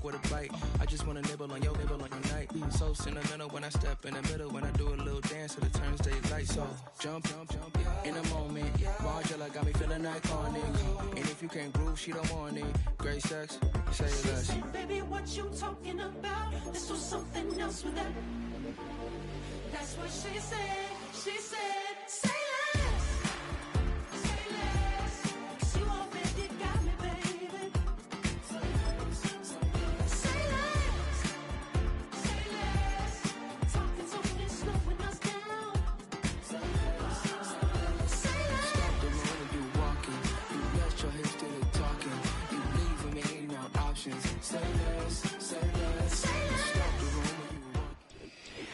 dog with a bite. I just wanna nibble on your night. So sentimental when I step in the middle. When I do a little dance, till it turns daylight. So jump, in a moment. Margella got me feeling iconic. And if you can't groove, she don't want it. Great sex, say less. She said, baby, what you talking about? This was something else with that. That's what she said. She said, say less. Say less. 'Cause you already got me, baby. Say less. Say less. Talking so fast, slowing us down. Say less. Stop the road when you walking. You let your hips do the talking. You leave with me, ain't no options. Say less, say less. Stop the road when you walking.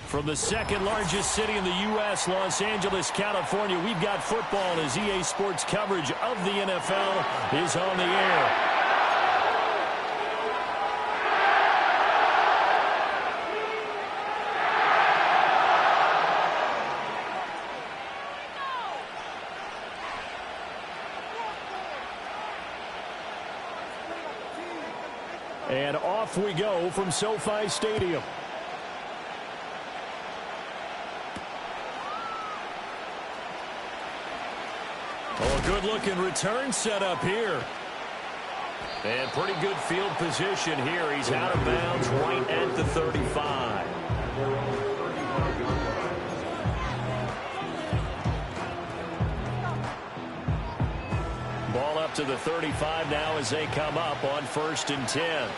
From the second largest city in the U.S., Los Angeles, California, we've got football as EA Sports coverage of the NFL is on the air. And off we go from SoFi Stadium. Oh, a good-looking return set up here. And pretty good field position here. He's out of bounds right at the 35. Ball up to the 35 now as they come up on 1st and 10.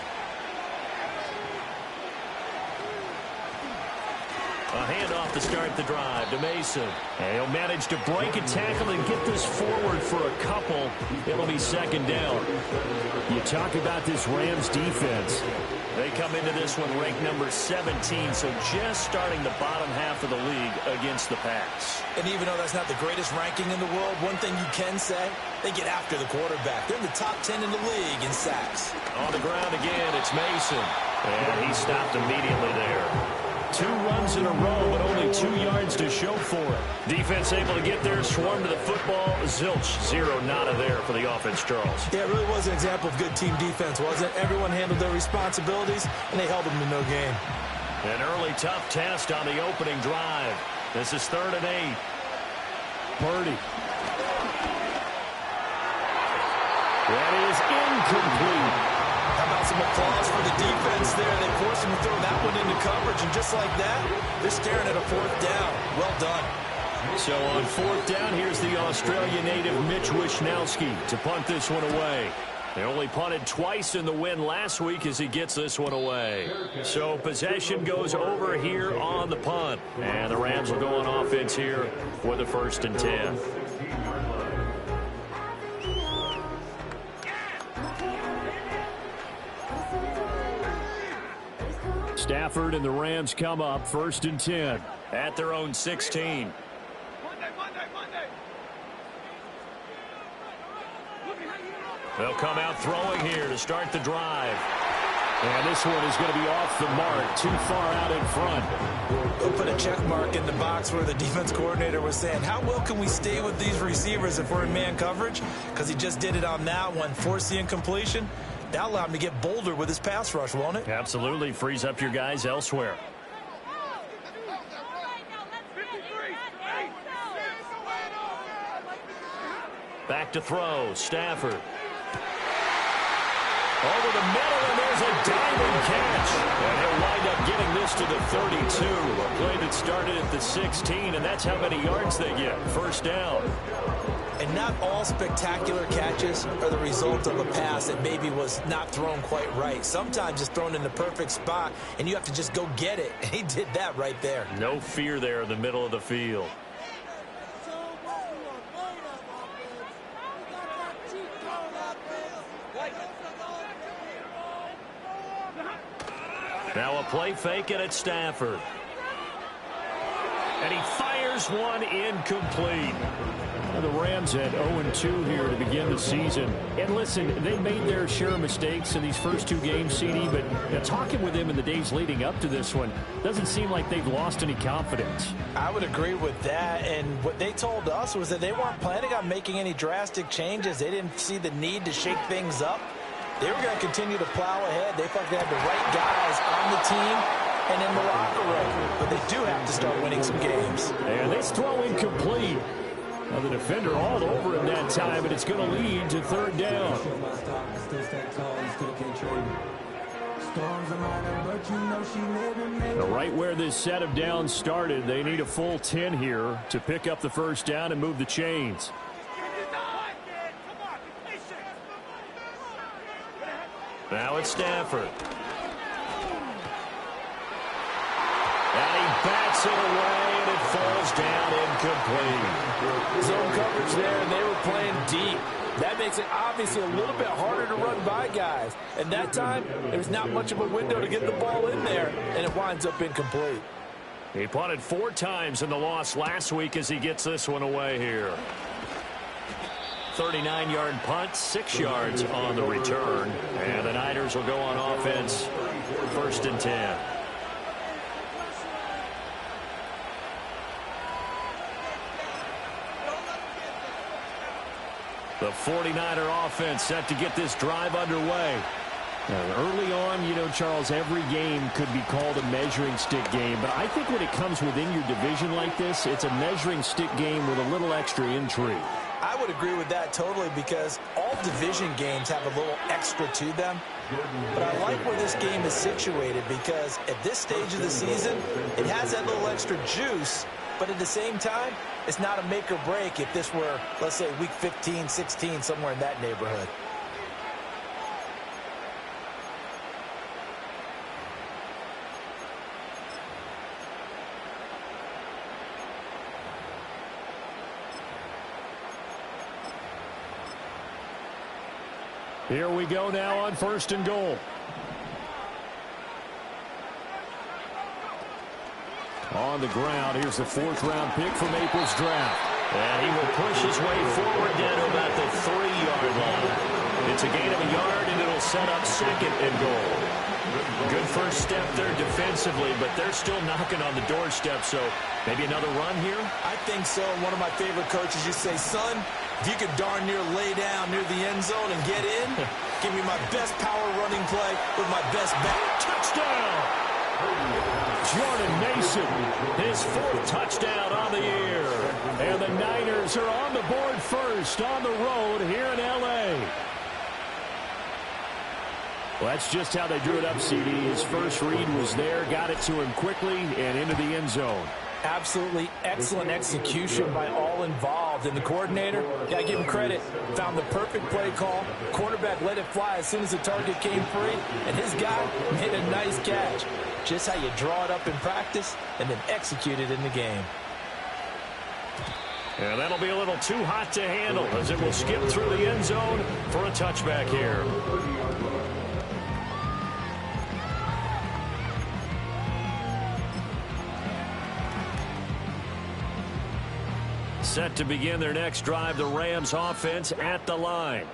A handoff to start the drive to Mason. And he'll manage to break a tackle and get this forward for a couple. It'll be 2nd down. You talk about this Rams defense. They come into this one ranked number 17, so just starting the bottom half of the league against the pass. And even though that's not the greatest ranking in the world, one thing you can say, they get after the quarterback. They're in the top 10 in the league in sacks. On the ground again, it's Mason. And he stopped immediately there. 2 runs in a row, but only 2 yards to show for it. Defense able to get there, swarm to the football. Zilch, 0 nada there for the offense, Charles. Yeah, it really was an example of good team defense, wasn't it? Everyone handled their responsibilities, and they held them to no gain. An early tough test on the opening drive. This is 3rd and 8. Purdy. That is incomplete. How about some applause for the defense there? They forced him to throw that one into coverage, and just like that, they're staring at a 4th down. Well done. So on 4th down, here's the Australia native Mitch Wishnowski to punt this one away. They only punted twice in the win last week as he gets this one away. So possession goes over here on the punt. And the Rams will go on offense here for the 1st and 10. Stafford and the Rams come up 1st and 10 at their own 16. They'll come out throwing here to start the drive. And this one is going to be off the mark, too far out in front. We'll put a check mark in the box where the defense coordinator was saying, how well can we stay with these receivers if we're in man coverage? Because he just did it on that one, forced the incompletion. That'll allow him to get bolder with his pass rush, won't it? Absolutely. Frees up your guys elsewhere. Back to throw. Stafford. Over the middle, and there's a diving catch. And he'll wind up getting this to the 32. A play that started at the 16, and that's how many yards they get. 1st down. And not all spectacular catches are the result of a pass that maybe was not thrown quite right. Sometimes it's thrown in the perfect spot, and you have to just go get it. And he did that right there. No fear there in the middle of the field. Now a play fake, and it's Stafford. And he fires one incomplete. Now the Rams at 0-2 here to begin the season. And listen, they made their share of mistakes in these first 2 games, CD, but talking with them in the days leading up to this one, doesn't seem like they've lost any confidence. I would agree with that, and what they told us was that they weren't planning on making any drastic changes. They didn't see the need to shake things up. They were going to continue to plow ahead. They felt they had the right guys on the team and in the locker room. But they do have to start winning some games. And this throw incomplete. Well, the defender all over him that time, and it's going to lead to third down. Now, right where this set of downs started, they need a full 10 here to pick up the first down and move the chains. Now it's Stafford. And he bats it away, and it falls down incomplete. Zone coverage there, and they were playing deep. That makes it obviously a little bit harder to run by guys. And that time, there's not much of a window to get the ball in there, and it winds up incomplete. He punted 4 times in the loss last week as he gets this one away here. 39-yard punt, 6 yards on the return. And the Niners will go on offense, 1st and 10. The 49er offense set to get this drive underway. Early on, you know, Charles, every game could be called a measuring stick game. But I think when it comes within your division like this, it's a measuring stick game with a little extra intrigue. I would agree with that totally because all division games have a little extra to them. But I like where this game is situated because at this stage of the season, it has that little extra juice. But at the same time, it's not a make or break if this were, let's say, week 15, 16, somewhere in that neighborhood. Here we go now on 1st and goal. On the ground, here's the 4th-round pick from April's draft. And he will push his way forward down to about the 3-yard line. It's a gain of a yard, and it'll set up 2nd and goal. Good first step there defensively, but they're still knocking on the doorstep, so maybe another run here? I think so. One of my favorite coaches used to say, son, if you could darn near lay down near the end zone and get in, give me my best power running play with my best back. Touchdown! Jordan Mason, his 4th touchdown on the year. And the Niners are on the board first on the road here in L.A. Well, that's just how they drew it up, CD. His first read was there, got it to him quickly, and into the end zone. Absolutely excellent execution by all involved. And the coordinator, got to give him credit, found the perfect play call. Quarterback let it fly as soon as the target came free, and his guy made a nice catch. Just how you draw it up in practice and then execute it in the game. And that'll be a little too hot to handle as it will skip through the end zone for a touchback here. Set to begin their next drive, the Rams offense at the line.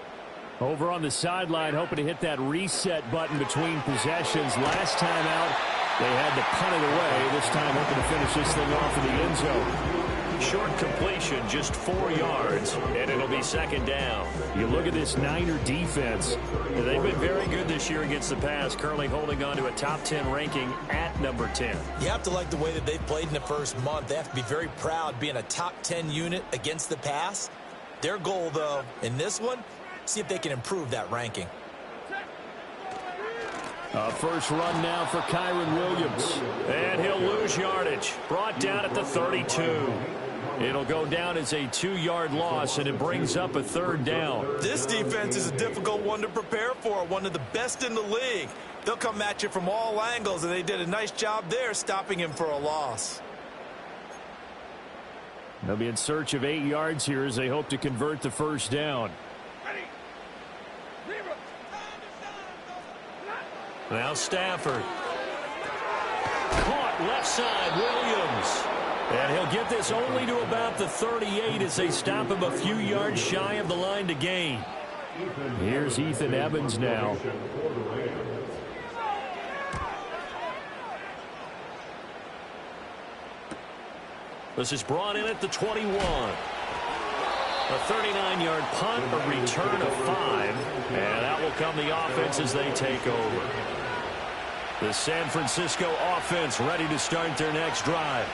Over on the sideline, hoping to hit that reset button between possessions. Last time out, they had to punt it away. This time hoping to finish this thing off in the end zone. Short completion, just 4 yards, and it'll be 2nd down. You look at this Niner defense. They've been very good this year against the pass, currently holding on to a top 10 ranking at number 10. You have to like the way that they've played in the first month. They have to be very proud being a top 10 unit against the pass. Their goal, though, in this one, see if they can improve that ranking. First run now for Kyron Williams. And he'll lose yardage. Brought down at the 32. It'll go down as a 2-yard loss, and it brings up a 3rd down. This defense is a difficult one to prepare for, one of the best in the league. They'll come at you from all angles, and they did a nice job there stopping him for a loss. They'll be in search of 8 yards here as they hope to convert the first down. Now Stafford. Caught left side, Williams. And he'll get this only to about the 38 as they stop him a few yards shy of the line to gain. Here's Ethan Evans now. This is brought in at the 21. A 39-yard punt, a return of 5, and out will come the offense as they take over. The San Francisco offense ready to start their next drive.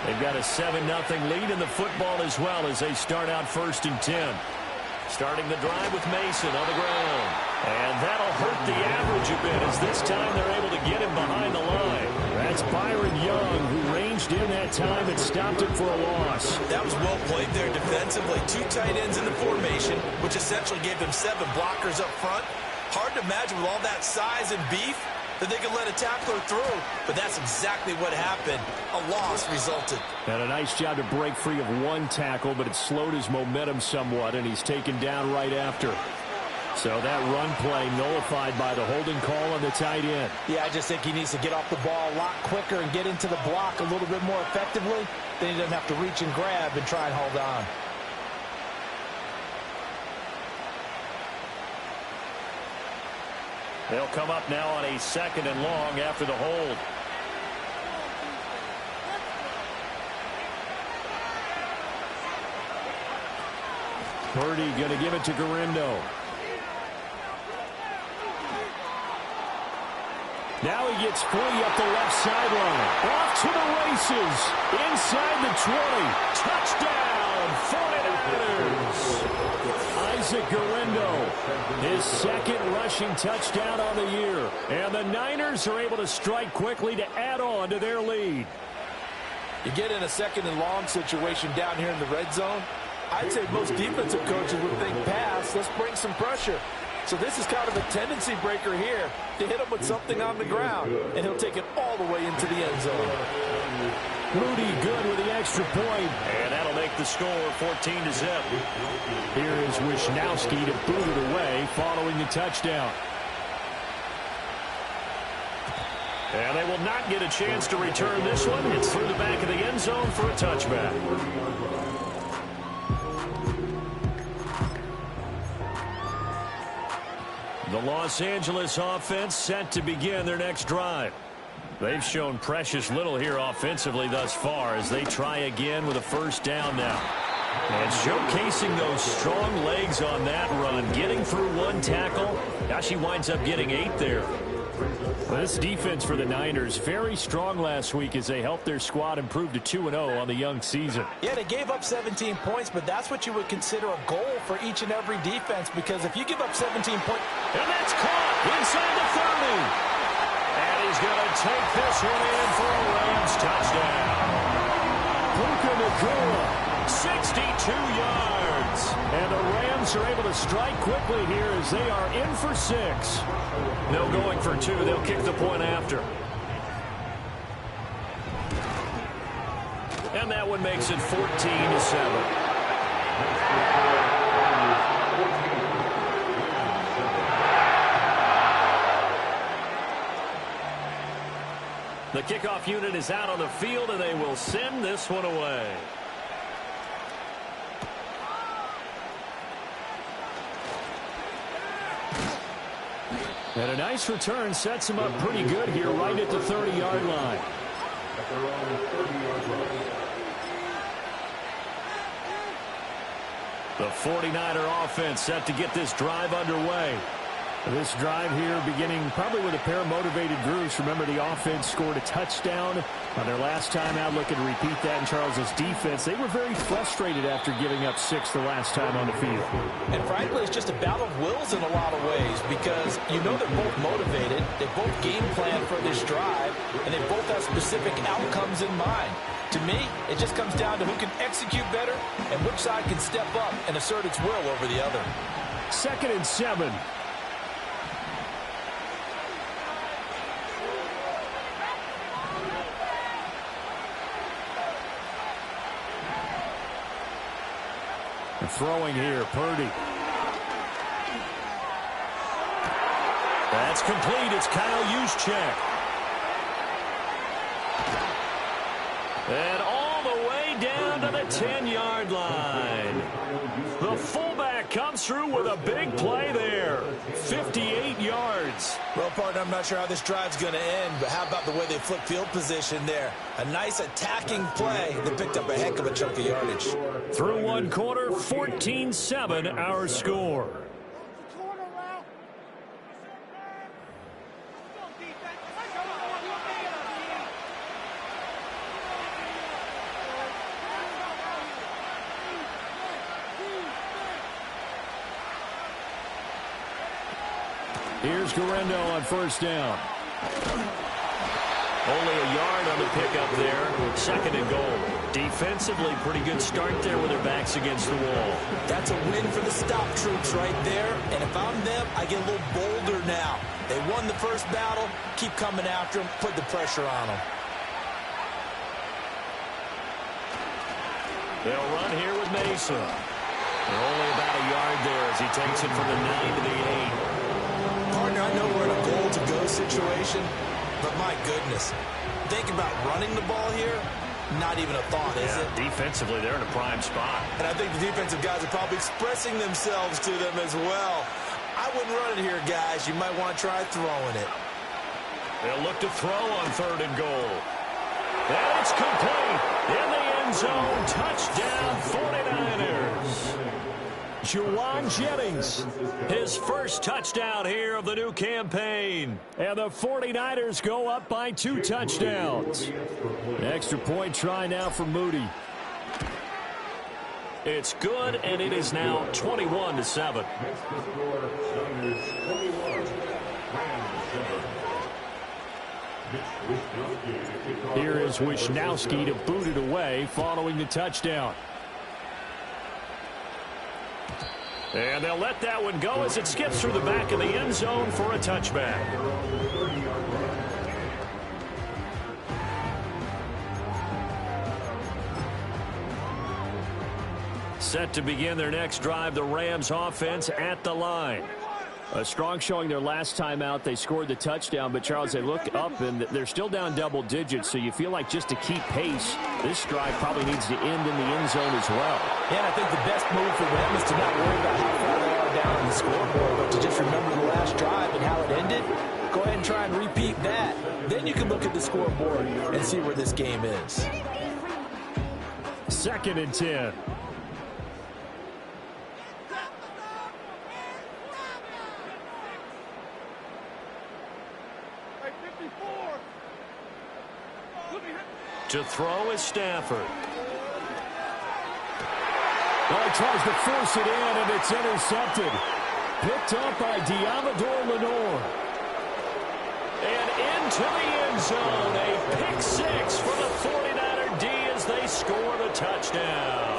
They've got a 7-0 lead in the football as well as they start out 1st and 10. Starting the drive with Mason on the ground. And that'll hurt the average a bit as this time they're able to get him behind the line. That's Byron Young who ranged in that time and stopped him for a loss. That was well played there defensively. 2 tight ends in the formation, which essentially gave them 7 blockers up front. Hard to imagine with all that size and beef that they could let a tackler through, but that's exactly what happened. A loss resulted. And a nice job to break free of 1 tackle, but it slowed his momentum somewhat, and he's taken down right after. So that run play nullified by the holding call on the tight end. Yeah, I just think he needs to get off the ball a lot quicker and get into the block a little bit more effectively. Then he doesn't have to reach and grab and try and hold on. They'll come up now on a 2nd and long after the hold. Purdy going to give it to Garindo. Now he gets free up the left sideline. Off to the races. Inside the 20. Touchdown, 49ers. Isaac Garindo, his 2nd rushing touchdown on the year. And the Niners are able to strike quickly to add on to their lead. You get in a 2nd and long situation down here in the red zone, I'd say most defensive coaches would think pass. Let's bring some pressure. So this is kind of a tendency breaker here to hit him with something on the ground, and he'll take it all the way into the end zone. Moody good with the extra point, and that'll make the score 14-0. Here is Wisnowski to boot it away following the touchdown. And they will not get a chance to return this one. It's through the back of the end zone for a touchback. The Los Angeles offense set to begin their next drive. They've shown precious little here offensively thus far as they try again with a 1st down now. And showcasing those strong legs on that run, getting through 1 tackle. Now she winds up getting 8 there. Well, this defense for the Niners very strong last week as they helped their squad improve to 2-0 on the young season. Yeah, they gave up 17 points, but that's what you would consider a goal for each and every defense, because if you give up 17 points... And that's caught inside the 30. And he's going to take this one in for a Rams touchdown. Puka Nacua, 62 yards. And the Rams are able to strike quickly here as they are in for 6. No going for 2. They'll kick the point after. And that one makes it 14-7. The kickoff unit is out on the field, and they will send this one away. And a nice return sets him up pretty good here right at the 30-yard line. The 49er offense set to get this drive underway. This drive here beginning probably with a pair of motivated groups. Remember, the offense scored a touchdown on their last time out. Looking to repeat that in Charles's defense. They were very frustrated after giving up 6 the last time on the field. And frankly, it's just a battle of wills in a lot of ways, because you know they're both motivated. They both game plan for this drive, and they both have specific outcomes in mind. To me, it just comes down to who can execute better and which side can step up and assert its will over the other. 2nd and 7. Throwing here, Purdy. That's complete. It's Kyle Juszczyk. And all the way down to the 10-yard line. The fullback comes through with a big play there. 58 yards. Well, partner, I'm not sure how this drive's going to end, but how about the way they flip field position there? A nice attacking play that picked up a heck of a chunk of yardage. Through one quarter, 14-7 our score. Here's Guerrero on first down. Only a yard on the pickup there. 2nd and goal. Defensively, pretty good start there with their backs against the wall. That's a win for the stop troops right there. And if I'm them, I get a little bolder now. They won the first battle. Keep coming after them. Put the pressure on them. They'll run here with Mason. They're only about a yard there as he takes it from the 9 to the 8. Partner, I know we're in a goal-to-go situation, but my goodness, think about running the ball here. Not even a thought, is it? Defensively, they're in a prime spot. And I think the defensive guys are probably expressing themselves to them as well. I wouldn't run it here, guys. You might want to try throwing it. They'll look to throw on 3rd and goal. And it's complete. In the end zone, touchdown 49ers. Juwan Jennings, his first touchdown here of the new campaign. And the 49ers go up by 2 touchdowns. An extra point try now for Moody. It's good, and it is now 21-7. Here is Wisnowski to boot it away following the touchdown. And they'll let that one go as it skips through the back of the end zone for a touchback. Set to begin their next drive, the Rams offense at the line. A strong showing their last time out. They scored the touchdown, but, Charles, they look up, and they're still down double digits, so you feel like just to keep pace, this drive probably needs to end in the end zone as well. Yeah, and I think the best move for them is to not worry about how far they are down on the scoreboard, but to just remember the last drive and how it ended. Go ahead and try and repeat that. Then you can look at the scoreboard and see where this game is. 2nd and 10. To throw is Stafford. Well, he tries to force it in, and it's intercepted. Picked up by Diamador Lenore. And into the end zone. A pick 6 for the 49er D as they score the touchdown.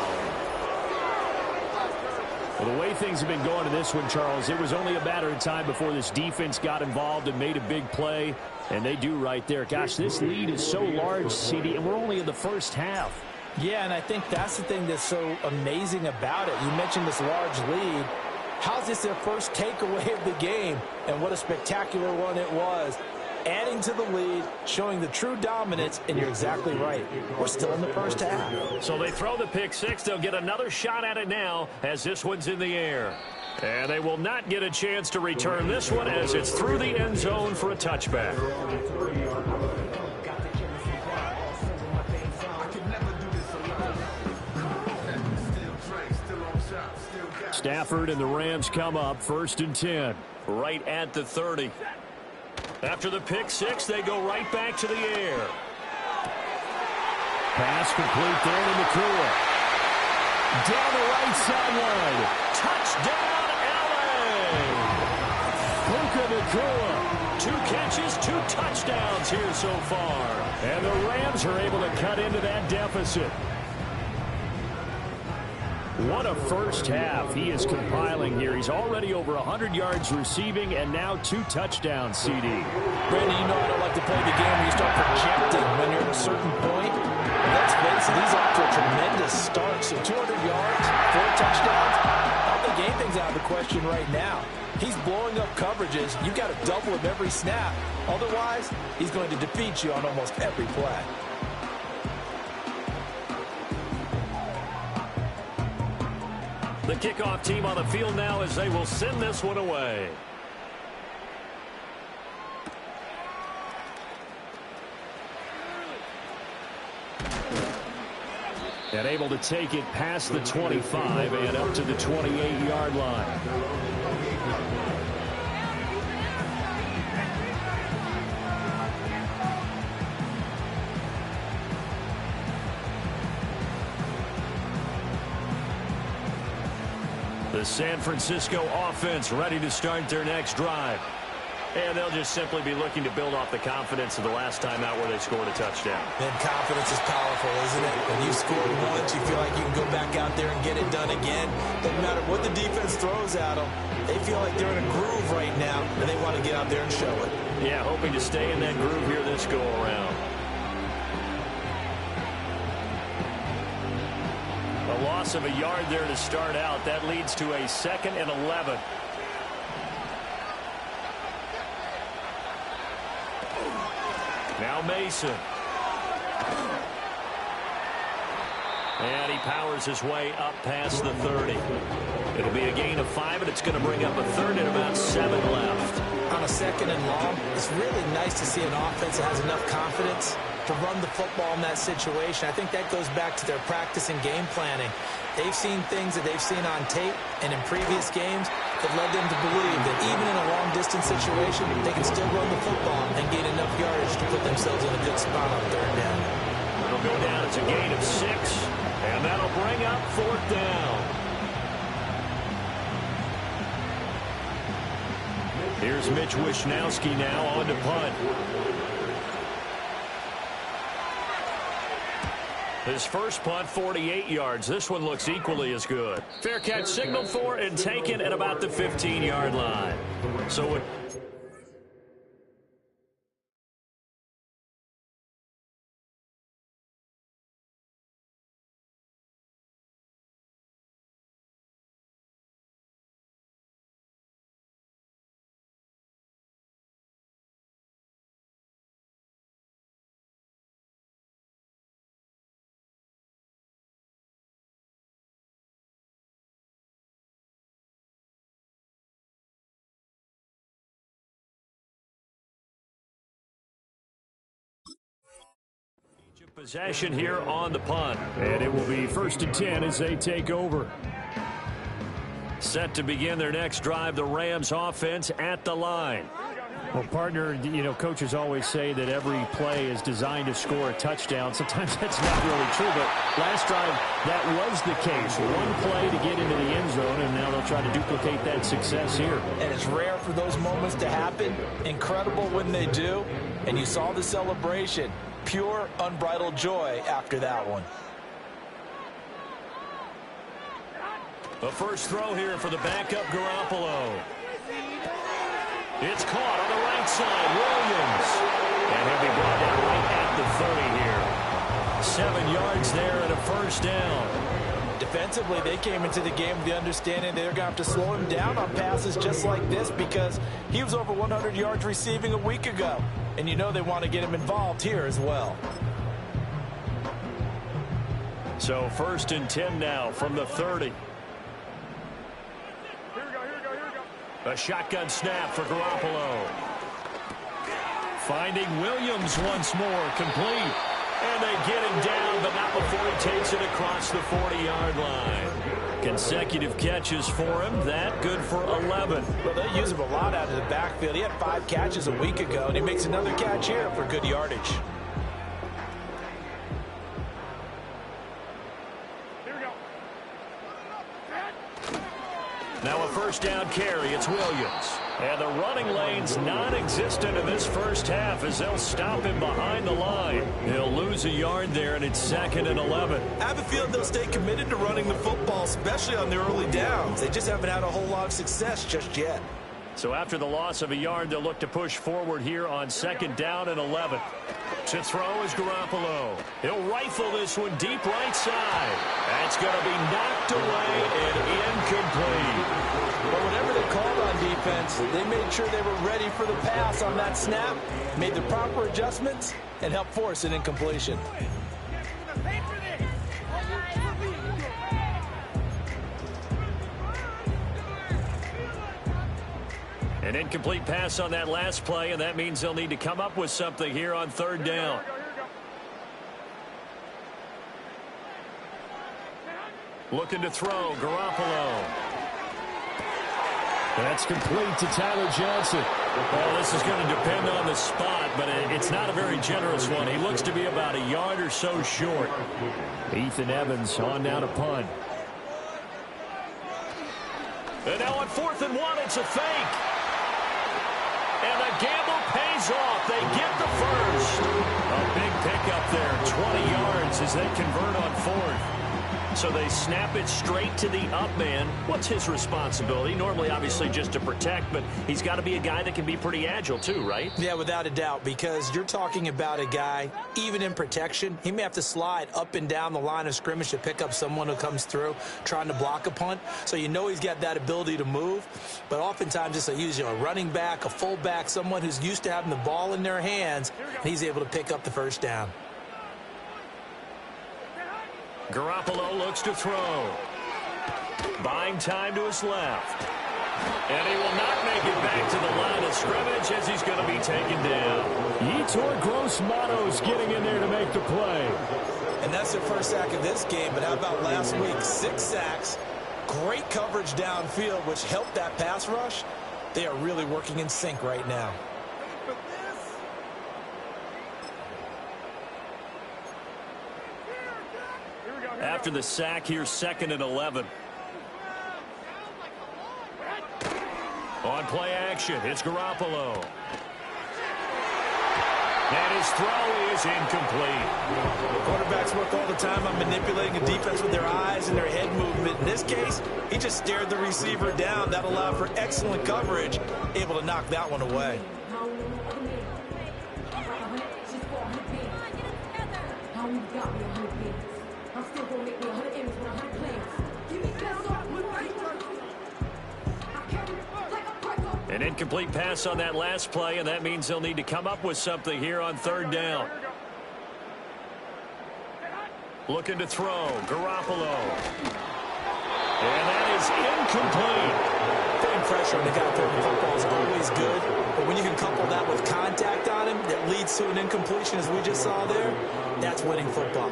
Well, the way things have been going in this one, Charles, it was only a matter of time before this defense got involved and made a big play. And they do right there. Gosh, this lead is so large, CD, and we're only in the first half. Yeah, and I think that's the thing that's so amazing about it. You mentioned this large lead. How's this their first takeaway of the game? And what a spectacular one it was. Adding to the lead, showing the true dominance, and you're exactly right. We're still in the first half. So they throw the pick 6. They'll get another shot at it now as this one's in the air. And they will not get a chance to return this one as it's through the end zone for a touchback. Stafford and the Rams come up 1st and 10. Right at the 30. After the pick 6, they go right back to the air. Pass complete there to Nakua. Down the right sideline. Touchdown, Puka Nakua. 2 catches, 2 touchdowns here so far. And the Rams are able to cut into that deficit. What a first half he is compiling here. He's already over 100 yards receiving and now 2 touchdowns, CD. Brandon, you know I don't like to play the game where you start projecting when you're at a certain point. Let's face it, he's off to a tremendous start. So 200 yards, 4 touchdowns. I don't think anything's out of the question right now. He's blowing up coverages. You've got to double him every snap. Otherwise, he's going to defeat you on almost every play. The kickoff team on the field now as they will send this one away. And able to take it past the 25 and up to the 28-yard line. The San Francisco offense ready to start their next drive. And they'll just simply be looking to build off the confidence of the last time out where they scored a touchdown. And confidence is powerful, isn't it? When you scored once, you feel like you can go back out there and get it done again. Doesn't matter what the defense throws at them. They feel like they're in a groove right now, and they want to get out there and show it. Yeah, hoping to stay in that groove here this go-around. A loss of a yard there to start out. That leads to a 2nd and 11. Now Mason. And he powers his way up past the 30. It'll be a gain of 5, and it's going to bring up a 3rd and about 7 left. On a 2nd and long, it's really nice to see an offense that has enough confidence to run the football in that situation. I think that goes back to their practice and game planning. They've seen things that they've seen on tape and in previous games that led them to believe that even in a long-distance situation, they can still run the football and gain enough yardage to put themselves in a good spot on 3rd down. It'll go down. It's a gain of 6, and that'll bring up 4th down. Here's Mitch Wishnowski now on to punt. His first punt, 48 yards. This one looks equally as good. Fair catch signaled for and taken at about the 15-yard line. So possession here on the punt. And it will be 1st and 10 as they take over. Set to begin their next drive, the Rams offense at the line. Well, partner, you know, coaches always say that every play is designed to score a touchdown. Sometimes that's not really true, but last drive, that was the case. One play to get into the end zone, and now they'll try to duplicate that success here. And it's rare for those moments to happen. Incredible when they do. And you saw the celebration. Pure, unbridled joy after that one. The first throw here for the backup Garoppolo. It's caught on the right side. Williams. And he'll be brought down right at the 30 here. 7 yards there and a first down. Defensively, they came into the game with the understanding they're going to have to slow him down on passes just like this because he was over 100 yards receiving a week ago. And you know they want to get him involved here as well. So 1st and 10 now from the 30. A shotgun snap for Garoppolo. Finding Williams once more, complete. And they get him down, but not before he takes it across the 40-yard line. Consecutive catches for him. That good for 11. Well, they use him a lot out of the backfield. He had 5 catches a week ago, and he makes another catch here for good yardage. Now a first down carry. It's Williams. And the running lane's non-existent in this first half as they'll stop him behind the line. He'll lose a yard there, and it's 2nd and 11. I have a feeling they'll stay committed to running the football, especially on their early downs. They just haven't had a whole lot of success just yet. So after the loss of a yard, they'll look to push forward here on 2nd down and 11. To throw is Garoppolo. He'll rifle this one deep right side. That's going to be knocked away and incomplete. But whatever they called on defense, they made sure they were ready for the pass on that snap, made the proper adjustments, and helped force an incompletion. An incomplete pass on that last play, and that means they'll need to come up with something here on third down. Looking to throw, Garoppolo. That's complete to Tyler Johnson. Well, this is going to depend on the spot, but it's not a very generous one. He looks to be about a yard or so short. Ethan Evans on down to punt. And now on 4th and 1, it's a fake. And the gamble pays off. They get the first. A big pickup there, 20 yards as they convert on 4th. So they snap it straight to the up man. What's his responsibility? Normally, obviously, just to protect, but he's got to be a guy that can be pretty agile too, right? Yeah, without a doubt, because you're talking about a guy, even in protection, he may have to slide up and down the line of scrimmage to pick up someone who comes through trying to block a punt. So you know he's got that ability to move, but oftentimes it's a running back, a fullback, someone who's used to having the ball in their hands, and he's able to pick up the first down. Garoppolo looks to throw. Buying time to his left. And he will not make it back to the line of scrimmage as he's going to be taken down. Yetur Gross-Matos getting in there to make the play. And that's their first sack of this game, but how about last week? 6 sacks, great coverage downfield, which helped that pass rush. They are really working in sync right now. After the sack, here's 2nd and 11. On play action, it's Garoppolo. And his throw is incomplete. Quarterbacks work all the time on manipulating a defense with their eyes and their head movement. In this case, he just stared the receiver down. That allowed for excellent coverage, able to knock that one away. An incomplete pass on that last play, and that means they'll need to come up with something here on 3rd down. Looking to throw, Garoppolo. And that is incomplete. Putting pressure on the guy throwing the football is always good, but when you can couple that with contact on him that leads to an incompletion, as we just saw there, that's winning football.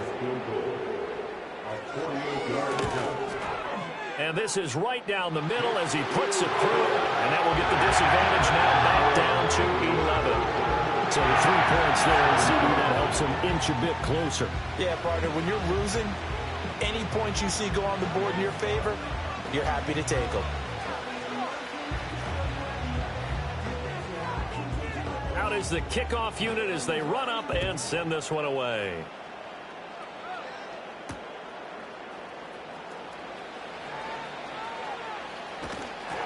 And this is right down the middle as he puts it through. And that will get the disadvantage now back down to 11. So the 3 points there, and CD, that helps him inch a bit closer. Yeah, partner, when you're losing, any points you see go on the board in your favor, you're happy to take them. Out is the kickoff unit as they run up and send this one away.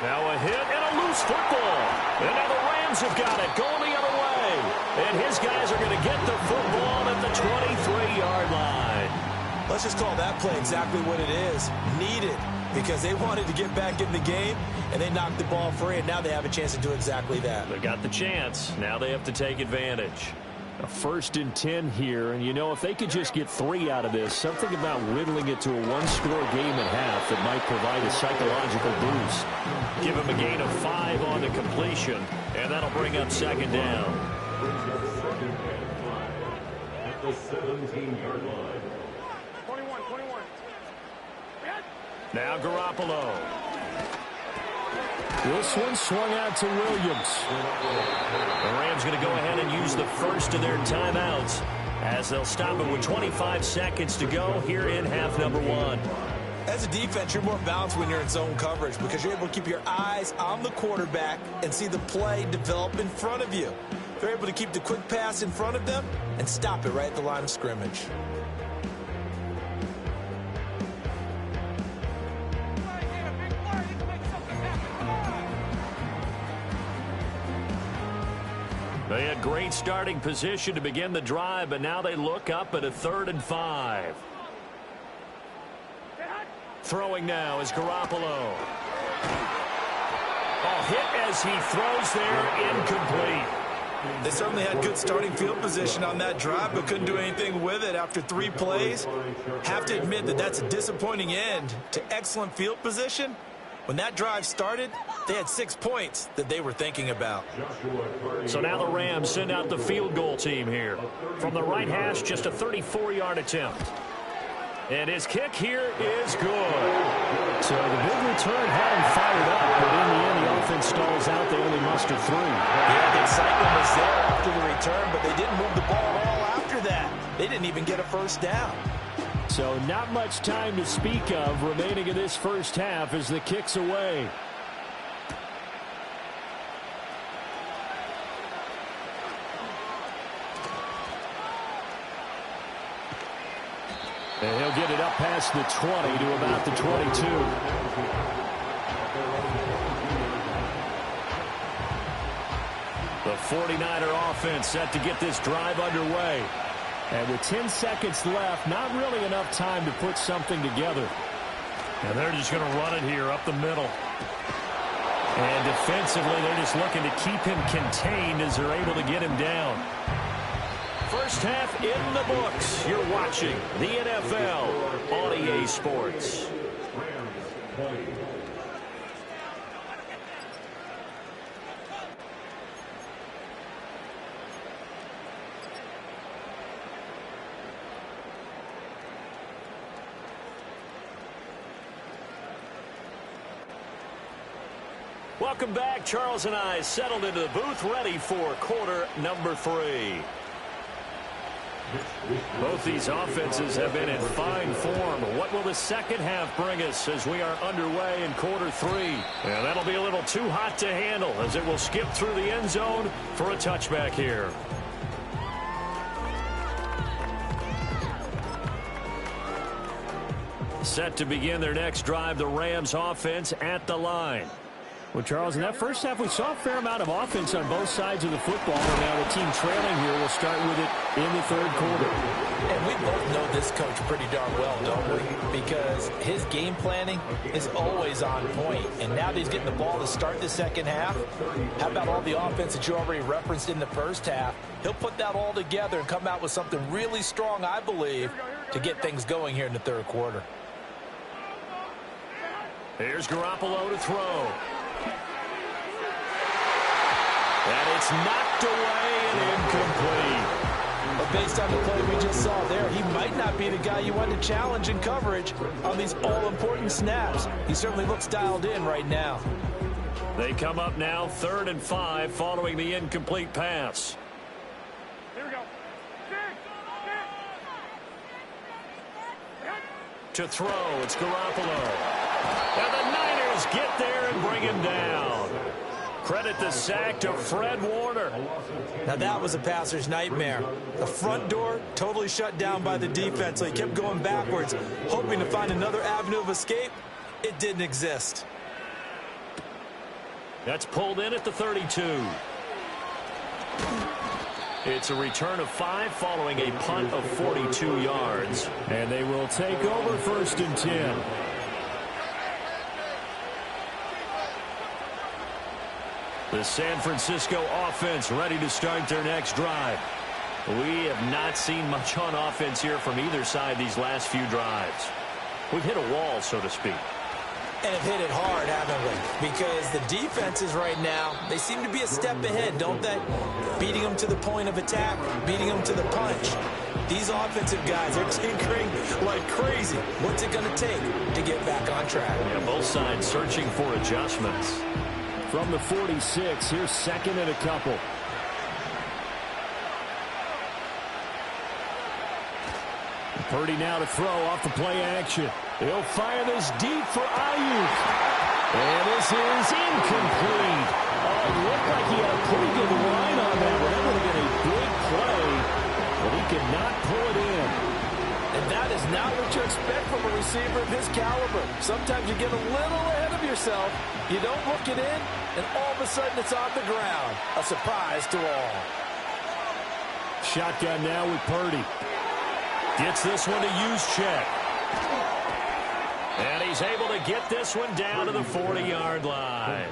Now a hit and a loose football. And now the Rams have got it going the other way. And his guys are going to get the football at the 23-yard line. Let's just call that play exactly what it is. Needed, because they wanted to get back in the game, and they knocked the ball free, and now they have a chance to do exactly that. They got the chance. Now they have to take advantage. A 1st and 10 here, and if they could just get 3 out of this, something about whittling it to a 1-score game at half that might provide a psychological boost. Give him a gain of 5 on the completion, and that'll bring up 2nd down. At the 17-yard line. 21. Now Garoppolo. This one swung out to Williams. The Rams going to go ahead and use the first of their timeouts as they'll stop it with 25 seconds to go here in half number 1. As a defense, you're more balanced when you're in zone coverage because you're able to keep your eyes on the quarterback and see the play develop in front of you. They're able to keep the quick pass in front of them and stop it right at the line of scrimmage. They had great starting position to begin the drive, but now they look up at a 3rd and 5. Throwing now is Garoppolo. A hit as he throws there, incomplete. They certainly had good starting field position on that drive, but couldn't do anything with it after 3 plays. Have to admit that that's a disappointing end to excellent field position When that drive started, they had 6 points that they were thinking about. So now the Rams send out the field goal team here. From the right hash, just a 34-yard attempt. And his kick here is good. So the big return had him fired up, but in the end, the offense stalls out. They only muster 3. Yeah, the excitement was there after the return, but they didn't move the ball at all after that. They didn't even get a first down. So not much time to speak of remaining in this first half as the kick's away. And he'll get it up past the 20 to about the 22. The 49er offense set to get this drive underway. And with 10 seconds left, not really enough time to put something together. And they're just going to run it here up the middle. And defensively, they're just looking to keep him contained as they're able to get him down. First half in the books. You're watching the NFL on EA Sports. Welcome back. Charles and I settled into the booth, ready for quarter number 3. Both these offenses have been in fine form. What will the second half bring us as we are underway in quarter 3? And that'll be a little too hot to handle as it will skip through the end zone for a touchback here. Set to begin their next drive, the Rams offense at the line. Well, Charles, in that first half, we saw a fair amount of offense on both sides of the football. And now the team trailing here will start with it in the third quarter. And we both know this coach pretty darn well, don't we? Because his game planning is always on point. And now that he's getting the ball to start the second half, how about all the offense that you already referenced in the first half? He'll put that all together and come out with something really strong, I believe, to get things going here in the third quarter. Here's Garoppolo to throw. And it's knocked away and incomplete. But based on the play we just saw there, he might not be the guy you want to challenge in coverage on these all-important snaps. He certainly looks dialed in right now. They come up now 3rd and 5 following the incomplete pass. Here we go. To throw, it's Garoppolo. And the Niners get there and bring him down. Credit the sack to Fred Warner. Now that was a passer's nightmare. The front door totally shut down by the defense, so he kept going backwards, hoping to find another avenue of escape. It didn't exist. That's pulled in at the 32. It's a return of 5 following a punt of 42 yards. And they will take over 1st and 10. The San Francisco offense ready to start their next drive. We have not seen much on offense here from either side these last few drives. We've hit a wall, so to speak. And have hit it hard, haven't we? Because the defenses right now, they seem to be a step ahead, don't they? Beating them to the point of attack, beating them to the punch. These offensive guys are tinkering like crazy. What's it going to take to get back on track? Yeah, both sides searching for adjustments. From the 46, here's 2nd and a couple. Purdy now to throw off the play action. He'll fire this deep for Ayuk. And this is incomplete. Oh, it looked like he had a pretty good line on that one. That would have been a big play, but he could not pull it in. And that is not what you expect from a receiver of his caliber. Sometimes you get a little ahead of yourself. You don't look it in, and all of a sudden it's on the ground. A surprise to all. Shotgun now with Purdy. Gets this one to use check. And he's able to get this one down to the 40-yard line.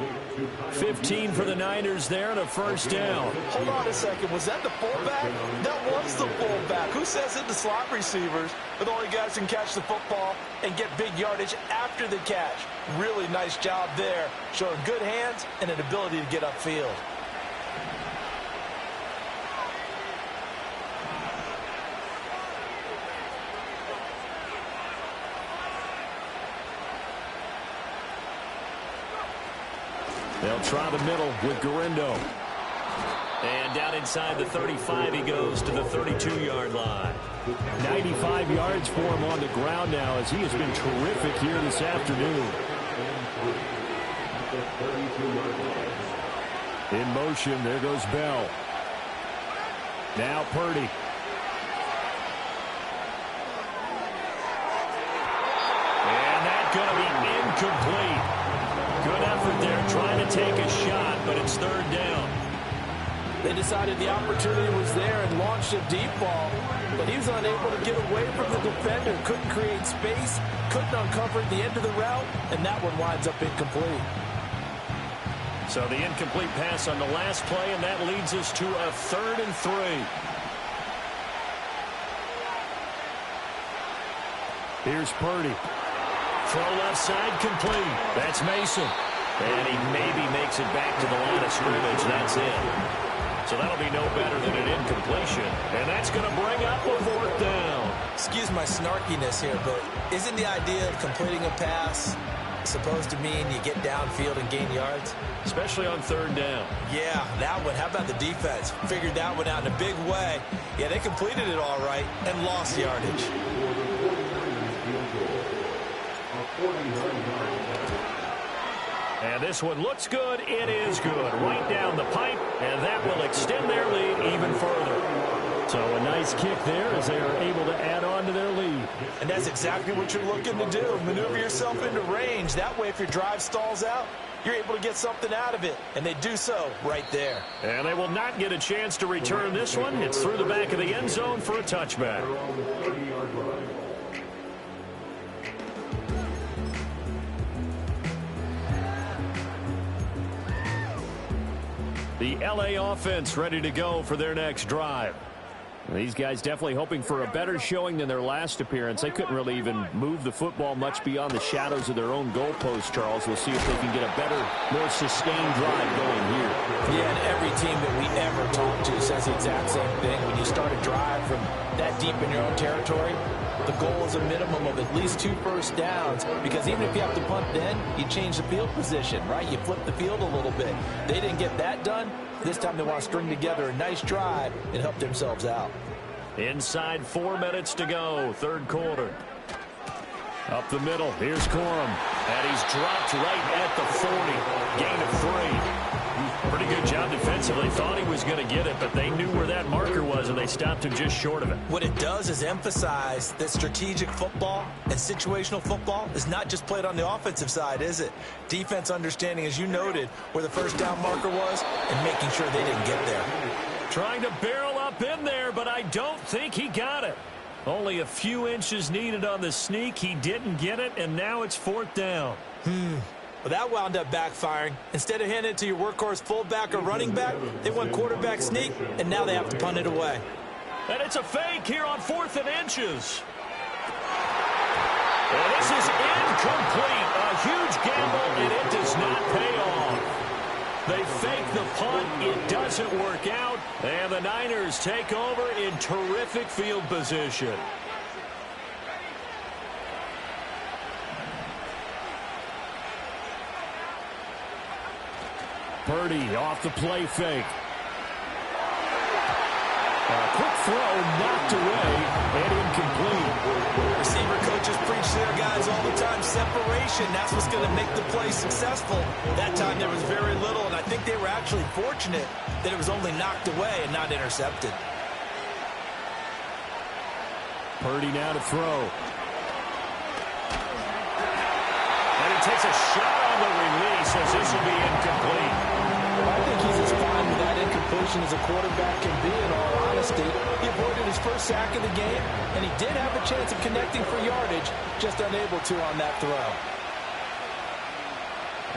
15 for the Niners there and a 1st down. Hold on a second. Was that the fullback? That was the fullback. Who says it to slot receivers, but only guys can catch the football and get big yardage after the catch. Really nice job there, showing good hands and an ability to get upfield. They'll try the middle with Garindo. And down inside the 35, he goes to the 32-yard line. 95 yards for him on the ground now as he has been terrific here this afternoon. In motion, there goes Bell. Now Purdy. And that's going to be incomplete. Good effort there trying to take a shot, but it's third down. They decided the opportunity was there and launched a deep ball, but he was unable to get away from the defender, couldn't create space, couldn't uncover the end of the route, and that one winds up incomplete. So the incomplete pass on the last play, and that leads us to a 3rd and 3. Here's Purdy. Throw left side complete. That's Mason. And he maybe makes it back to the line of scrimmage. That's it. So that'll be no better than an incompletion. And that's going to bring up a 4th down. Excuse my snarkiness here, but isn't the idea of completing a pass supposed to mean you get downfield and gain yards? Especially on 3rd down. Yeah, that one. How about the defense? Figured that one out in a big way. Yeah, they completed it all right and lost yardage. And this one looks good. It is good. Right down the pipe, and that will extend their lead even further. So a nice kick there as they are able to add on to their lead. And that's exactly what you're looking to do. Maneuver yourself into range. That way, if your drive stalls out, you're able to get something out of it. And they do so right there. And they will not get a chance to return this one. It's through the back of the end zone for a touchback. The LA offense ready to go for their next drive. These guys definitely hoping for a better showing than their last appearance. They couldn't really even move the football much beyond the shadows of their own goalpost, Charles. We'll see if they can get a better, more sustained drive going here. Yeah, and every team that we ever talk to says the exact same thing. When you start a drive from that deep in your own territory, the goal is a minimum of at least 2 first downs, because even if you have to punt then, you change the field position, right? You flip the field a little bit. They didn't get that done. This time they want to string together a nice drive and help themselves out. Inside 4 minutes to go, 3rd quarter. Up the middle, here's Corum. And he's dropped right at the 40. Gain of 3. Pretty good job defensively. Thought he was going to get it, but they knew where that marker was, and they stopped him just short of it. What it does is emphasize that strategic football and situational football is not just played on the offensive side, is it? Defense understanding, as you noted, where the first down marker was and making sure they didn't get there. Trying to barrel up in there, but I don't think he got it. Only a few inches needed on the sneak. He didn't get it, and now it's 4th down. Well, that wound up backfiring. Instead of handing it to your workhorse fullback or running back, they went quarterback sneak, and now they have to punt it away. And it's a fake here on 4th and inches. And this is incomplete. A huge gamble, and it does not pay off. They fake the punt. It doesn't work out. And the Niners take over in terrific field position. Purdy off the play fake. A quick throw knocked away and incomplete. Receiver coaches preach to their guys all the time. Separation, that's what's going to make the play successful. That time there was very little, and I think they were actually fortunate that it was only knocked away and not intercepted. Purdy now to throw. And he takes a shot on the release as this will be incomplete. I think he's as fine with that incompletion as a quarterback can be, in all honesty. He avoided his first sack of the game, and he did have a chance of connecting for yardage, just unable to on that throw.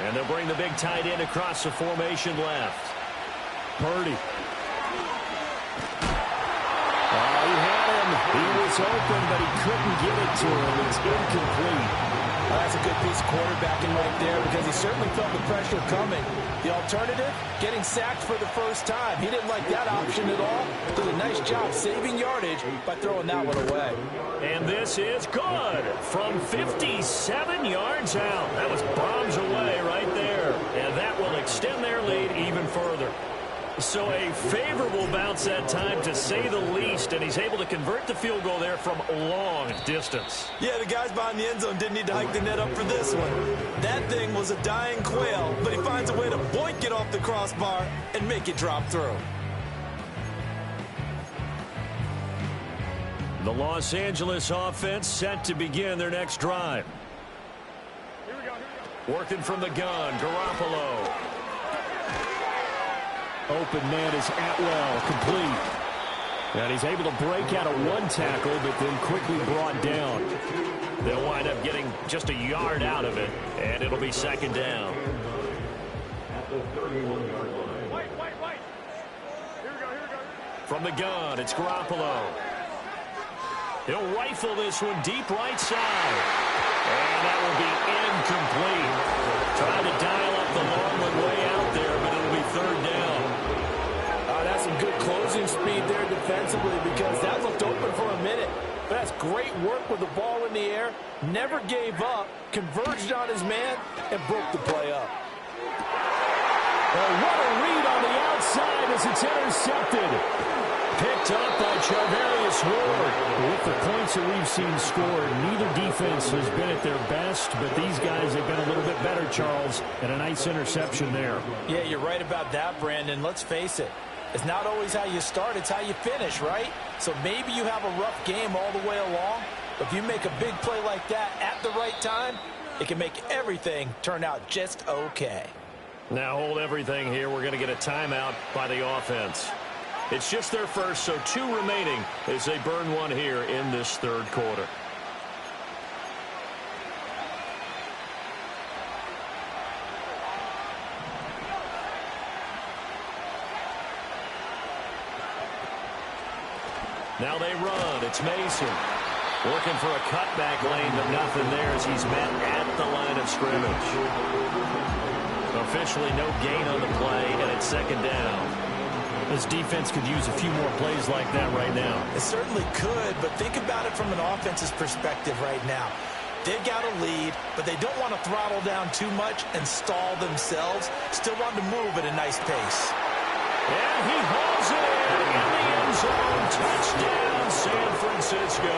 And they'll bring the big tight end across the formation left. Purdy. Oh, he had him. was open, but he couldn't get it to him. It's incomplete. That's a good piece of quarterbacking right there because he certainly felt the pressure coming. The alternative, getting sacked for the first time. He didn't like that option at all. Did a nice job saving yardage by throwing that one away. And this is good from 57 yards out. That was bombs away right there. And that will extend their lead even further. So a favorable bounce that time, to say the least, and he's able to convert the field goal there from long distance. Yeah, the guys behind the end zone didn't need to hike the net up for this one. That thing was a dying quail, but he finds a way to boink it off the crossbar and make it drop through. The Los Angeles offense set to begin their next drive. Here we go. Working from the gun, Garoppolo. Open man is Atwell, complete. And he's able to break out of one tackle, but then quickly brought down. They'll wind up getting just a yard out of it, and it'll be second down. At the 31-yard line. Wait. Here we go. From the gun, it's Garoppolo. He'll rifle this one deep right side. And that will be incomplete. Trying to dial up the long one way out there, but it'll be third down. That's some good closing speed there defensively because that looked open for a minute. But that's great work with the ball in the air. Never gave up, converged on his man, and broke the play up. Oh, what a read on the outside as it's intercepted. Picked up by Charvarius Ward. With the points that we've seen scored, neither defense has been at their best, but these guys have been a little bit better, Charles, and a nice interception there. Yeah, you're right about that, Brandon. Let's face it. It's not always how you start, it's how you finish, right? So maybe you have a rough game all the way along, but if you make a big play like that at the right time, it can make everything turn out just okay. Now hold everything here. We're going to get a timeout by the offense. It's just their first, so 2 remaining as they burn one here in this third quarter. Now they run. It's Mason. Working for a cutback lane, but nothing there as he's met at the line of scrimmage. Officially no gain on the play, and it's second down. This defense could use a few more plays like that right now. It certainly could, but think about it from an offense's perspective right now. They've got a lead, but they don't want to throttle down too much and stall themselves. Still want to move at a nice pace. And he hauls it in the end zone. Touchdown, San Francisco.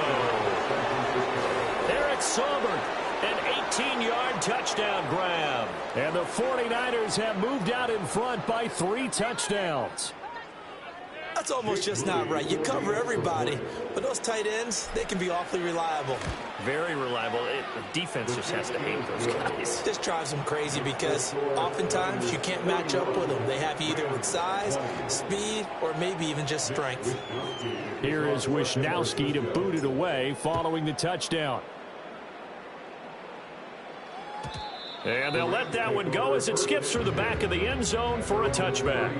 Eric Saubert, an 18-yard touchdown grab. And the 49ers have moved out in front by 3 touchdowns. That's almost just not right. You cover everybody, but those tight ends, they can be awfully reliable. Very reliable. The defense just has to hate those guys. This drives them crazy because oftentimes you can't match up with them. They have you either with size, speed, or maybe even just strength. Here is Wisnowski to boot it away following the touchdown. And they'll let that one go as it skips through the back of the end zone for a touchback.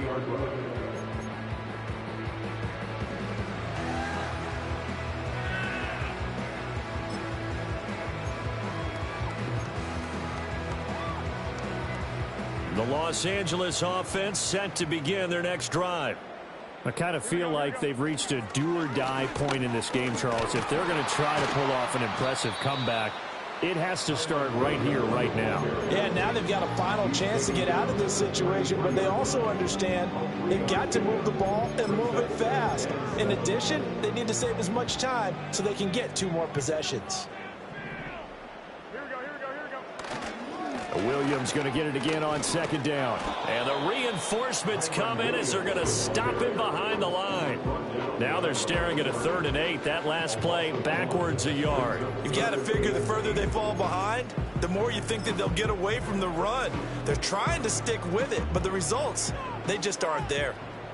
The Los Angeles offense set to begin their next drive. I kind of feel like they've reached a do-or-die point in this game, Charles. If they're going to try to pull off an impressive comeback, it has to start right here, right now. Yeah, now they've got a final chance to get out of this situation, but they also understand they've got to move the ball and move it fast. In addition, they need to save as much time so they can get 2 more possessions. Williams going to get it again on second down. And the reinforcements come in as they're going to stop him behind the line. Now they're staring at a 3rd and 8. That last play backwards a yard. You've got to figure the further they fall behind, the more you think that they'll get away from the run. They're trying to stick with it, but the results, they just aren't there.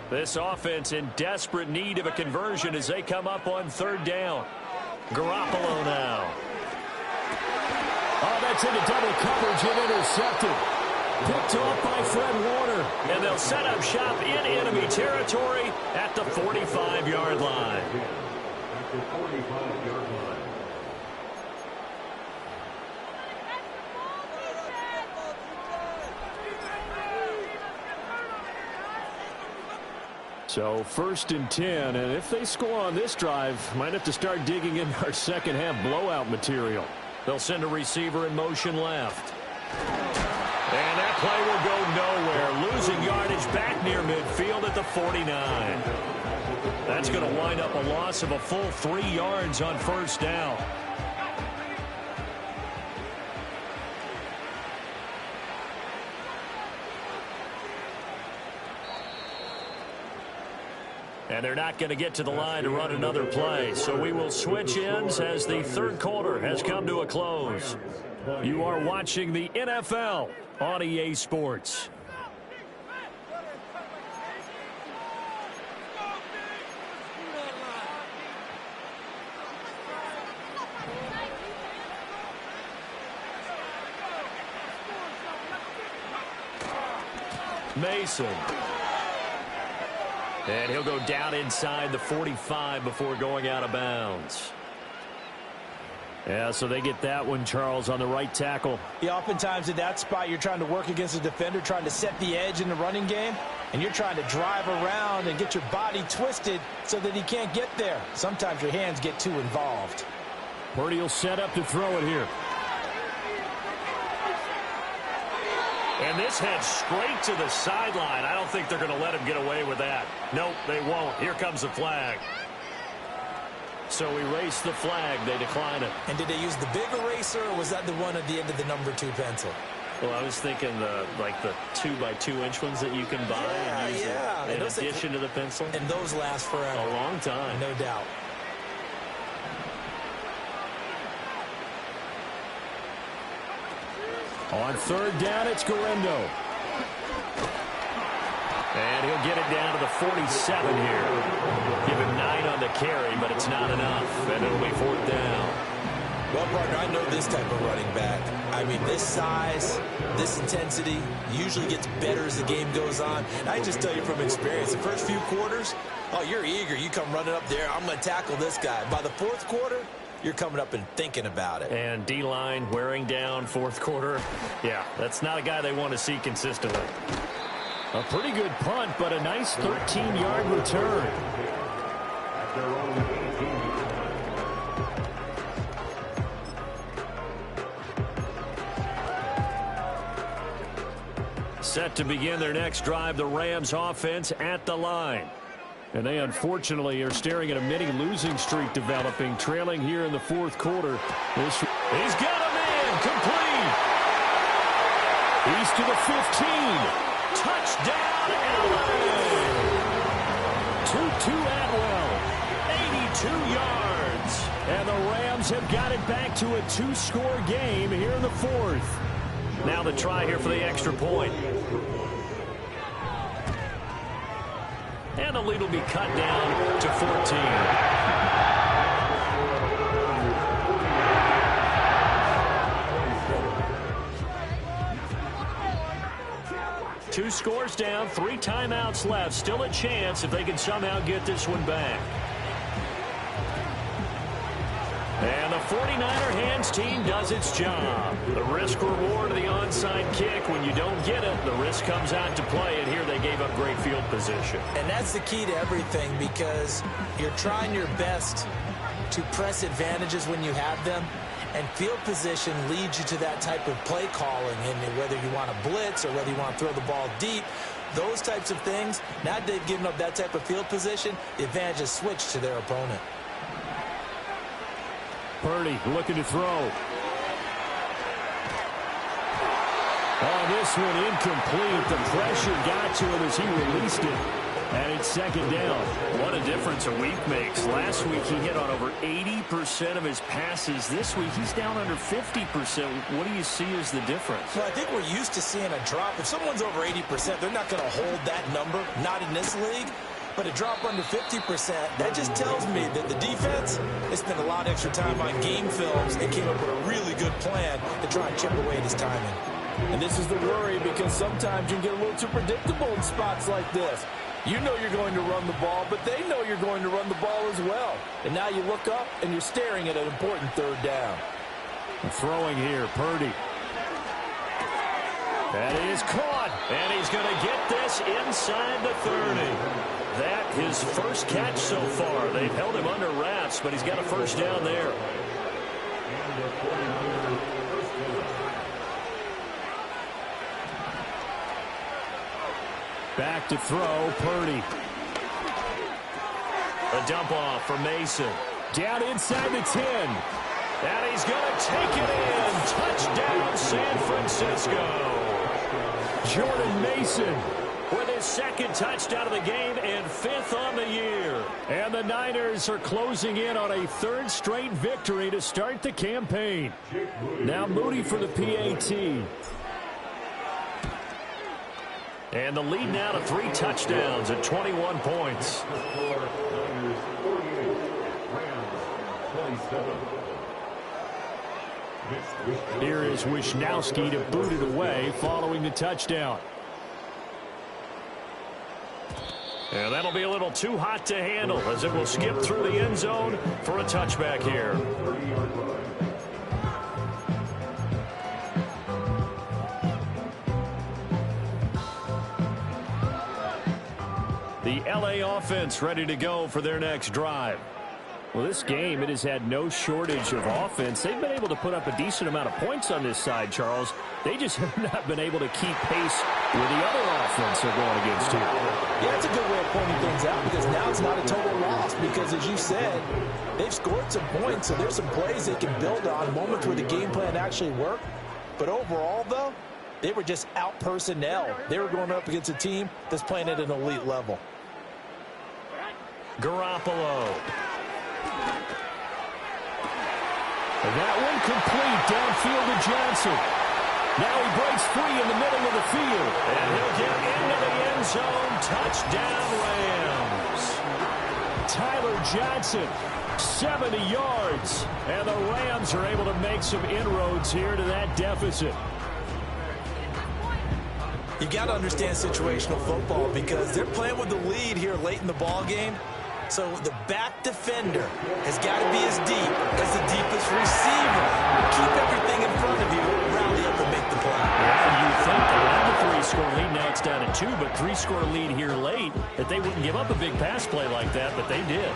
This offense in desperate need of a conversion as they come up on 3rd down. Garoppolo now. Oh, that's into double coverage and intercepted. Picked off by Fred Warner. And they'll set up shop in enemy territory at the 45-yard line. the 45-yard line. So 1st and 10, and if they score on this drive, might have to start digging in our second half blowout material. They'll send a receiver in motion left. And that play will go nowhere. Losing yardage back near midfield at the 49. That's going to wind up a loss of a full 3 yards on 1st down. And they're not going to get to the line to run another play. So we will switch ends as the 3rd quarter has come to a close. You are watching the NFL on EA Sports. Mason. And he'll go down inside the 45 before going out of bounds. Yeah, so they get that one, Charles, on the right tackle. Yeah, oftentimes in that spot, you're trying to work against a defender, trying to set the edge in the running game, and you're trying to drive around and get your body twisted so that he can't get there. Sometimes your hands get too involved. Purdy will set up to throw it here. And this heads straight to the sideline. I don't think they're going to let him get away with that. Nope, they won't. Here comes the flag. So erase the flag. They decline it. And did they use the big eraser, or was that the one at the end of the number 2 pencil? Well, I was thinking the 2x2-inch ones that you can buy and use in addition to the pencil. And those last forever. A long time. No doubt. On 3rd down, it's Guerrero. And he'll get it down to the 47 here. Give him 9 on the carry, but it's not enough. And it'll be 4th down. Well, partner, I know this type of running back. I mean, this size, this intensity usually gets better as the game goes on. And I just tell you from experience, the first few quarters, oh, you're eager. You come running up there, I'm going to tackle this guy. By the 4th quarter, you're coming up and thinking about it. And D-line wearing down 4th quarter. Yeah, that's not a guy they want to see consistently. A pretty good punt, but a nice 13-yard return. Set to begin their next drive, the Rams offense at the line. And they unfortunately are staring at a mini losing streak developing, trailing here in the 4th quarter. He's got a man complete. He's to the 15. Touchdown, LA. Tutu Atwell, 82 yards. and the Rams have got it back to a 2-score game here in the 4th. Now the try here for the extra point. And the lead will be cut down to 14. 2 scores down, 3 timeouts left. Still a chance if they can somehow get this one back. And the 49er hands team does its job. The risk reward of the onside kick. When you don't get it, the risk comes out to play. And here they gave up great field position. And that's the key to everything, because you're trying your best to press advantages when you have them. And field position leads you to that type of play calling, and whether you want to blitz or whether you want to throw the ball deep, those types of things. Now they've given up that type of field position, the advantage is switched to their opponent. Purdy looking to throw. Oh, this one incomplete. The pressure got to him as he released it. And it's 2nd down. What a difference a week makes. Last week he hit on over 80% of his passes. This week he's down under 50%. What do you see as the difference? Well, I think we're used to seeing a drop. If someone's over 80%, they're not going to hold that number, not in this league. But a drop under 50%, that just tells me that the defense has spent a lot of extra time on game films and came up with a really good plan to try and chip away at his timing. And this is the worry, because sometimes you can get a little too predictable in spots like this. You know you're going to run the ball, but they know you're going to run the ball as well. And now you look up, and you're staring at an important third down. Throwing here, Purdy. That is caught. And he's going to get this inside the 30. That his first catch so far. They've held him under wraps, but he's got a first down there. Back to throw, Purdy. A dump off for Mason. Down inside the 10. And he's going to take it in. Touchdown, San Francisco. Jordan Mason with his second touchdown of the game and 5th on the year. And the Niners are closing in on a 3rd straight victory to start the campaign. Now Moody for the PAT. And the lead now to 3 touchdowns at 21 points. Here is Wisnowski to boot it away following the touchdown. And that'll be a little too hot to handle as it will skip through the end zone for a touchback here. The LA offense ready to go for their next drive. Well, this game, it has had no shortage of offense. They've been able to put up a decent amount of points on this side, Charles. They just have not been able to keep pace with the other offense they're going against here. Yeah, it's a good way of pointing things out because now it's not a total loss because, as you said, they've scored some points, so there's some plays they can build on, moments where the game plan actually worked. But overall, though, they were just out personnel. They were going up against a team that's playing at an elite level. Garoppolo. And that one complete downfield to Johnson. Now he breaks free in the middle of the field. And he'll get into the end zone. Touchdown, Rams. Tyler Johnson, 70 yards. And the Rams are able to make some inroads here to that deficit. You got to understand situational football because they're playing with the lead here late in the ball game. So the back defender has got to be as deep as the deepest receiver. Keep everything in front of you, rally up and make the play. Yeah, you think they had a 3-score lead, now it's down to 2, but 3-score lead here late, that they wouldn't give up a big pass play like that, but they did.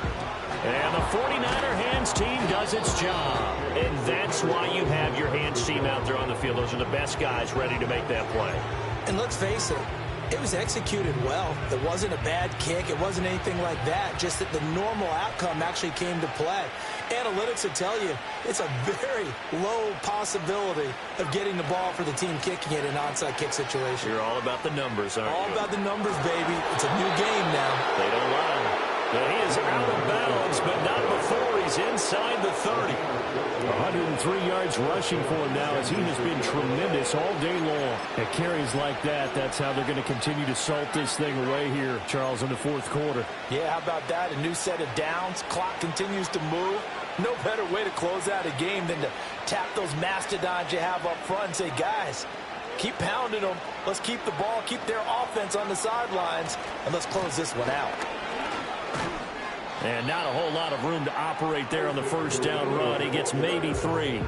And the 49er hands team does its job. And that's why you have your hands team out there on the field. Those are the best guys ready to make that play. And let's face it, it was executed well. It wasn't a bad kick. It wasn't anything like that. Just that the normal outcome actually came to play. Analytics will tell you it's a very low possibility of getting the ball for the team kicking it in an onside kick situation. You're all about the numbers, aren't you? All about the numbers, baby. It's a new game now. They don't lie. But he is out of bounds, but not before he's inside the 30. 103 yards rushing for him now as he has been tremendous all day long. At carries like that, that's how they're going to continue to salt this thing away here, Charles, in the fourth quarter. Yeah, how about that? A new set of downs. Clock continues to move. No better way to close out a game than to tap those mastodons you have up front and say, guys, keep pounding them. Let's keep the ball, keep their offense on the sidelines, and let's close this one out. And not a whole lot of room to operate there on the first down run. He gets maybe 3.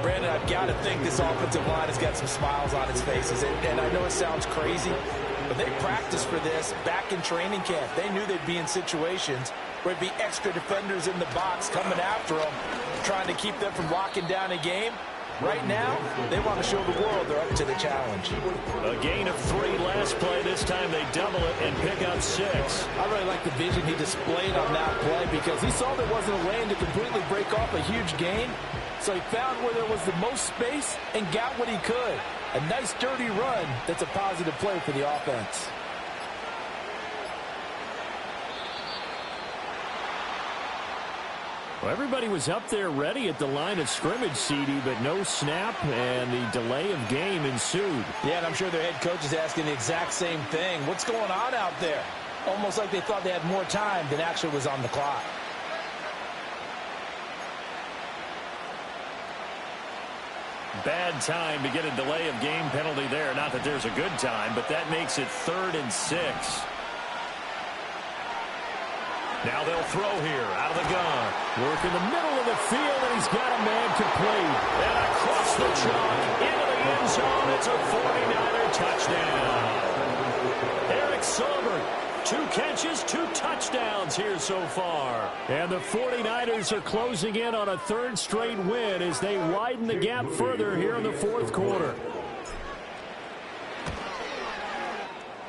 Brandon, I've got to think this offensive line has got some smiles on its faces. And I know it sounds crazy, but they practiced for this back in training camp. They knew they'd be in situations where there'd be extra defenders in the box coming after them, trying to keep them from locking down a game. Right now, they want to show the world they're up to the challenge. A gain of 3 last play. This time they double it and pick up 6. I really like the vision he displayed on that play because he saw there wasn't a lane to completely break off a huge gain. So he found where there was the most space and got what he could. A nice, dirty run that's a positive play for the offense. Well, everybody was up there ready at the line of scrimmage, CD, but no snap, and the delay of game ensued. Yeah, and I'm sure their head coach is asking the exact same thing. What's going on out there? Almost like they thought they had more time than actually was on the clock. Bad time to get a delay of game penalty there. Not that there's a good time, but that makes it 3rd and 6. Now they'll throw here out of the gun. Work in the middle of the field, and he's got a man complete. And across the chalk, into the end zone. It's a 49er touchdown. Eric Silver, 2 catches, 2 touchdowns here so far. And the 49ers are closing in on a 3rd straight win as they widen the gap further here in the 4th quarter.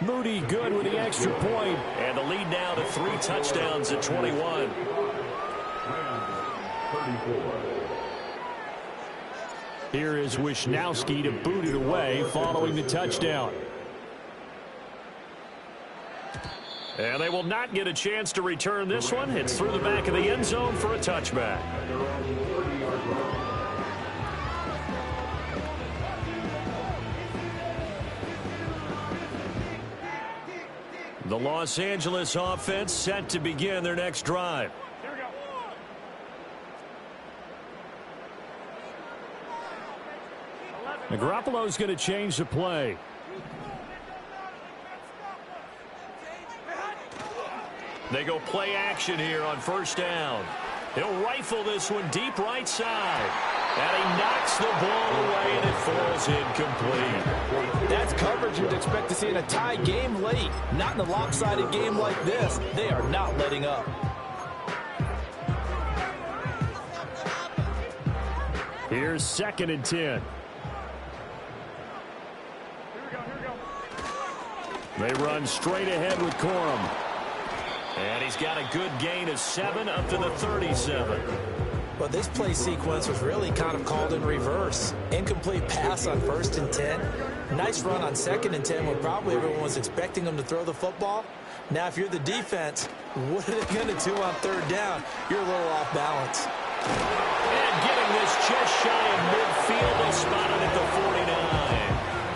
Moody good with the extra point. And the lead now to 3 touchdowns at 21. Here is Wisnowski to boot it away following the touchdown. And they will not get a chance to return this one. It's through the back of the end zone for a touchback. The Los Angeles offense set to begin their next drive. Here we go. Garoppolo's going to change the play. They go play action here on 1st down. He'll rifle this one deep right side. And he knocks the ball away, and it falls incomplete. That's coverage you'd expect to see in a tie game late. Not in a lopsided game like this. They are not letting up. Here's 2nd and 10. Here we go. They run straight ahead with Corum. And he's got a good gain of 7 up to the 37. But this play sequence was really kind of called in reverse. Incomplete pass on 1st and 10. Nice run on 2nd and 10 when probably everyone was expecting them to throw the football. Now, if you're the defense, what are they going to do on 3rd down? You're a little off balance. And getting this just shy of midfield, they spot it at the 49.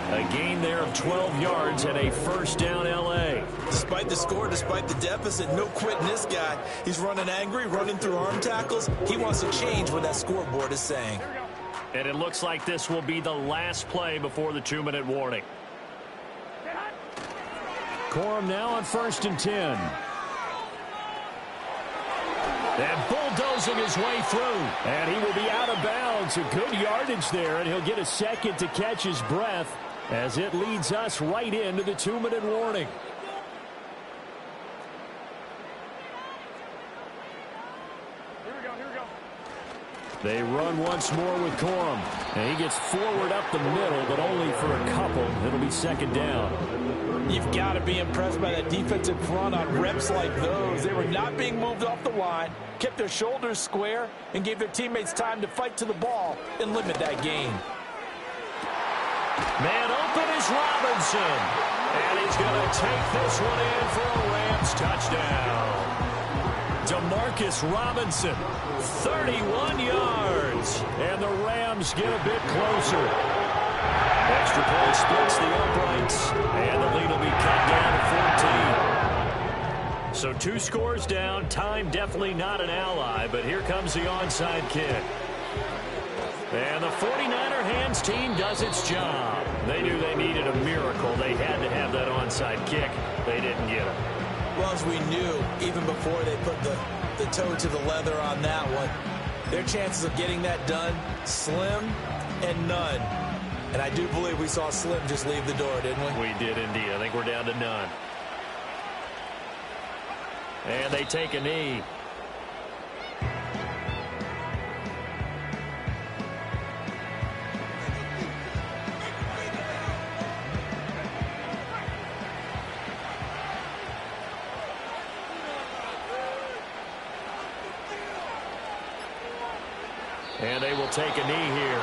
A gain there of 12 yards and a 1st down L.A. Despite the score, despite the deficit, no quitting this guy. He's running angry, running through arm tackles. He wants to change what that scoreboard is saying. And it looks like this will be the last play before the 2-minute warning. Corum now on 1st and 10. And bulldozing his way through. And he will be out of bounds. A good yardage there, and he'll get a second to catch his breath as it leads us right into the 2-minute warning. Here we go. They run once more with Corum. And he gets forward up the middle, but only for a couple. It'll be 2nd down. You've got to be impressed by that defensive front on reps like those. They were not being moved off the line, kept their shoulders square, and gave their teammates time to fight to the ball and limit that gain. Man open is Robinson. And he's going to take this one in for a Rams touchdown. Demarcus Robinson, 31 yards. And the Rams get a bit closer. Extra point splits the uprights. And the lead will be cut down to 14. So 2 scores down. Time definitely not an ally, but here comes the onside kick. And the 49er hands team does its job. They knew they needed a miracle. They had to have that onside kick. They didn't get it. Well, as we knew, even before they put the toe to the leather on that one, their chances of getting that done, slim and none. And I do believe we saw Slim just leave the door, didn't we? We did indeed. I think we're down to none. And they take a knee. And they will take a knee here.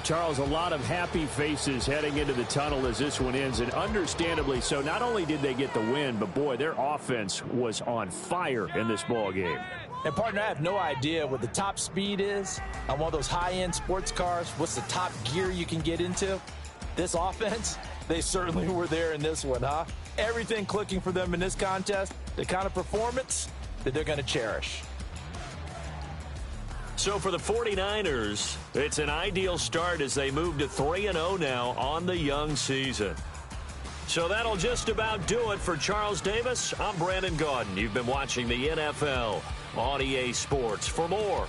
Charles, a lot of happy faces heading into the tunnel as this one ends, and understandably so. Not only did they get the win, but boy, their offense was on fire in this ball game. And partner, I have no idea what the top speed is on one of those high-end sports cars. What's the top gear you can get into? This offense, they certainly were there in this one, huh? Everything clicking for them in this contest, the kind of performance that they're going to cherish. So for the 49ers, it's an ideal start as they move to 3-0 now on the young season. So that'll just about do it for Charles Davis. I'm Brandon Gaudin. You've been watching the NFL on EA Sports. For more